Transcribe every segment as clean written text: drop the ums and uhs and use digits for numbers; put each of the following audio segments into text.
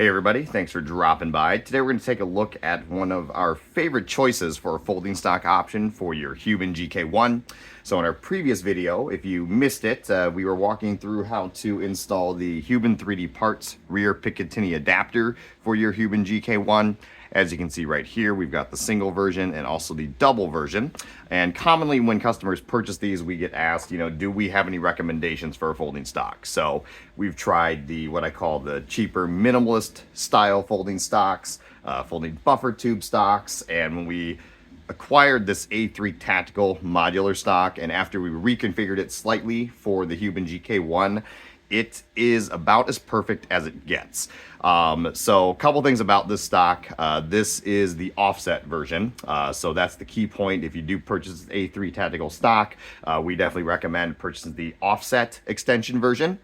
Hey everybody, thanks for dropping by. Today we're going to take a look at one of our favorite choices for a folding stock option for your Huben GK1. So in our previous video, if you missed it, we were walking through how to install the Huben 3D Parts rear Picatinny adapter for your Huben GK1. As you can see right here, we've got the single version and also the double version. And commonly when customers purchase these, we get asked, do we have any recommendations for a folding stock? So we've tried what I call the cheaper minimalist style folding stocks, folding buffer tube stocks, and when we acquired this A3 Tactical Modular Stock, and after we reconfigured it slightly for the Huben GK1, it is about as perfect as it gets. So a couple things about this stock. This is the offset version. So that's the key point. If you do purchase A3 Tactical stock, we definitely recommend purchasing the offset extension version.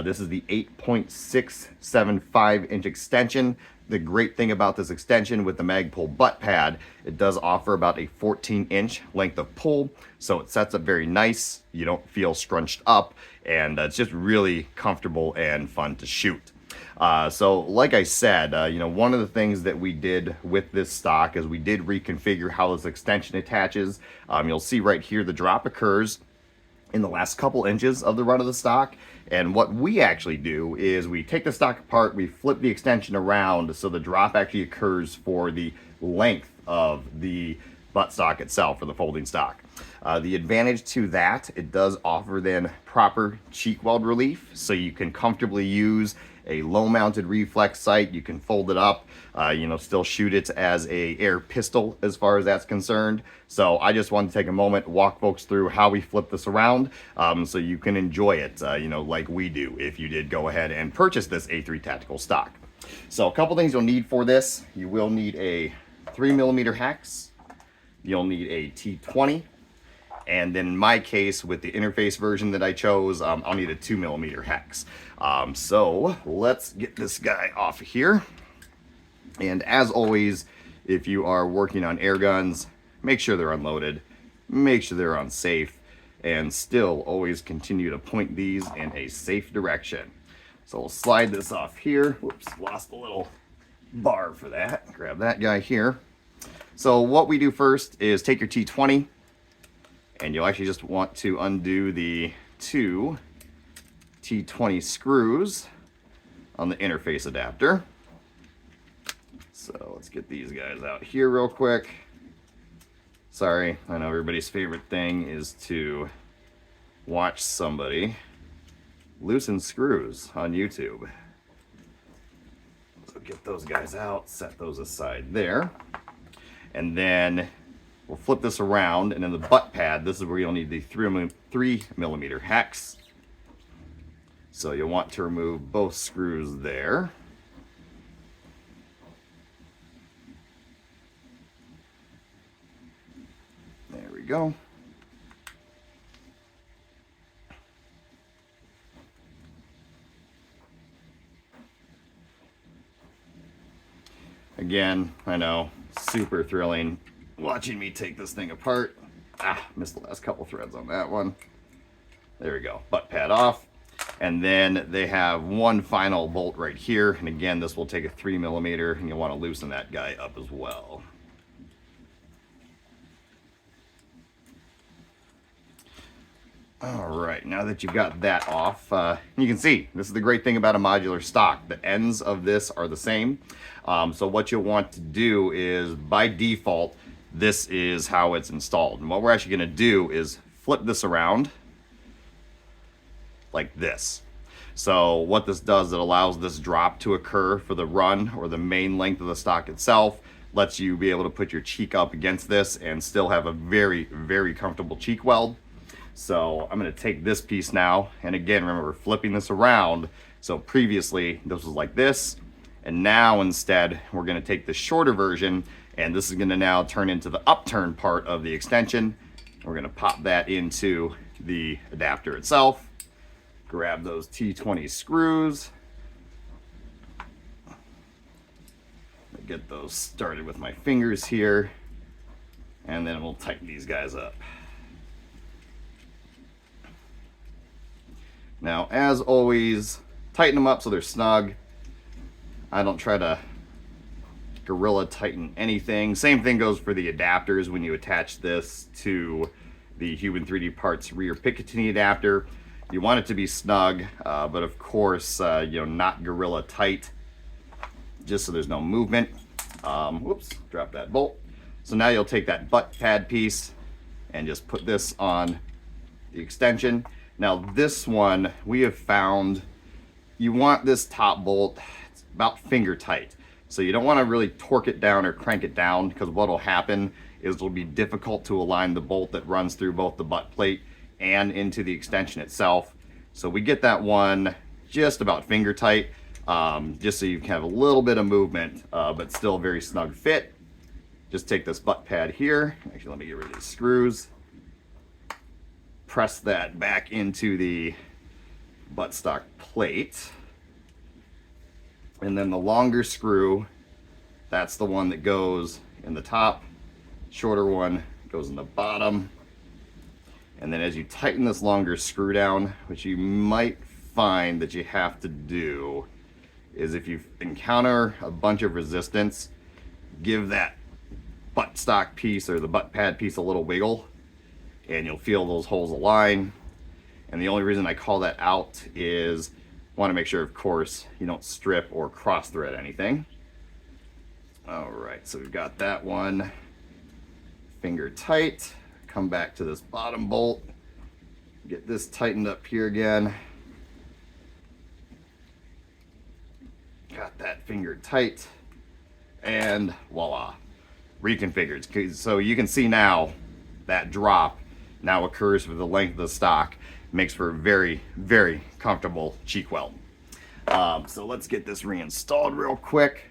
This is the 8.675-inch extension. The great thing about this extension with the Magpul butt pad, it does offer about a 14-inch length of pull, so it sets up very nice. You don't feel scrunched up, and it's just really comfortable and fun to shoot. So like I said, one of the things that we did with this stock is we did reconfigure how this extension attaches. You'll see right here the drop occurs in the last couple inches of the run of the stock. And what we actually do is we take the stock apart, we flip the extension around so the drop actually occurs for the length of the buttstock itself, or the folding stock. The advantage to that, it does offer then proper cheek weld relief, so you can comfortably use a low mounted reflex sight. You can fold it up, still shoot it as a air pistol as far as that's concerned. So I just wanted to take a moment, walk folks through how we flip this around, so you can enjoy it, like we do if you did go ahead and purchase this A3 Tactical stock. So a couple things you'll need for this. You will need a 3mm hex. You'll need a T20. And then in my case, with the interface version that I chose, I'll need a 2mm hex. So let's get this guy off of here. And as always, if you are working on air guns, make sure they're unloaded, make sure they're unsafe, and still always continue to point these in a safe direction. So we'll slide this off here. Whoops, lost a little bar for that. Grab that guy here. So what we do first is take your T20, and you'll actually just want to undo the two T20 screws on the interface adapter. So let's get these guys out here real quick. Sorry, I know everybody's favorite thing is to watch somebody loosen screws on YouTube. So get those guys out, set those aside there. And then we'll flip this around, and in the butt pad, this is where you'll need the 3mm hex. So you'll want to remove both screws there. There we go. Again, I know, super thrilling watching me take this thing apart. Missed the last couple threads on that one. There we go, butt pad off. And then they have one final bolt right here. And again, this will take a 3mm, and you'll want to loosen that guy up as well. All right, now that you've got that off, you can see, this is the great thing about a modular stock. The ends of this are the same. So what you'll want to do is, by default, this is how it's installed. And what we're actually going to do is flip this around like this. So what this does, it allows this drop to occur for the run or the main length of the stock itself. Lets you be able to put your cheek up against this and still have a very, very comfortable cheek weld. So I'm going to take this piece now, and again, remember, flipping this around. So previously this was like this, and now instead we're going to take the shorter version, and this is going to now turn into the upturn part of the extension. We're going to pop that into the adapter itself. Grab those T20 screws. Get those started with my fingers here, and then we'll tighten these guys up. Now, as always, tighten them up so they're snug. I don't try to Gorilla tighten anything. Same thing goes for the adapters when you attach this to the Huben 3D Parts rear Picatinny adapter. You want it to be snug, but of course, not Gorilla tight, just so there's no movement. Whoops, drop that bolt. So now you'll take that butt pad piece and just put this on the extension. Now this one, we have found you want this top bolt, it's about finger tight. So you don't want to really torque it down or crank it down, because what will happen is it'll be difficult to align the bolt that runs through both the butt plate and into the extension itself. So we get that one just about finger tight, just so you can have a little bit of movement, but still very snug fit. Just take this butt pad here. Actually, let me get rid of these screws. Press that back into the buttstock plate. And then the longer screw, that's the one that goes in the top. Shorter one goes in the bottom. And then as you tighten this longer screw down, which you might find that you have to do, is if you encounter a bunch of resistance, give that buttstock piece or the butt pad piece a little wiggle, and you'll feel those holes align. And the only reason I call that out is want to make sure, of course, you don't strip or cross thread anything. All right, so we've got that one finger tight. Come back to this bottom bolt, get this tightened up here again. Got that finger tight, and voila, reconfigured. So you can see now that drop now occurs for the length of the stock. Makes for a very, very comfortable cheek weld. So let's get this reinstalled real quick.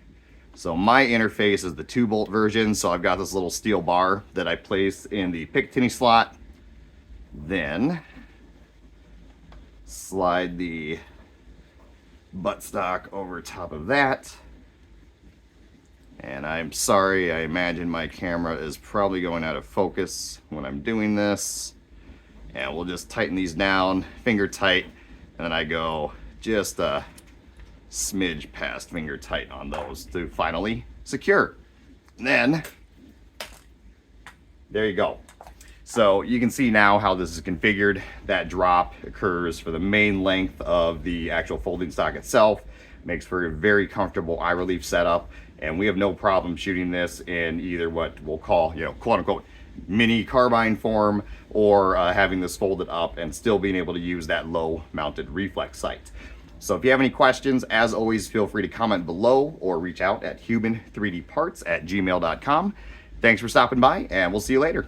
So my interface is the 2-bolt version. So I've got this little steel bar that I place in the Picatinny slot. Then slide the buttstock over top of that. And I'm sorry, I imagine my camera is probably going out of focus when I'm doing this. And we'll just tighten these down, finger tight, and then I go just a smidge past finger tight on those to finally secure. And then, there you go. So you can see now how this is configured. That drop occurs for the main length of the actual folding stock itself. Makes for a very comfortable eye relief setup, and we have no problem shooting this in either what we'll call, quote unquote, mini carbine form, or having this folded up and still being able to use that low mounted reflex sight. So if you have any questions, as always, feel free to comment below or reach out at huben3dparts@gmail.com. Thanks for stopping by, and we'll see you later.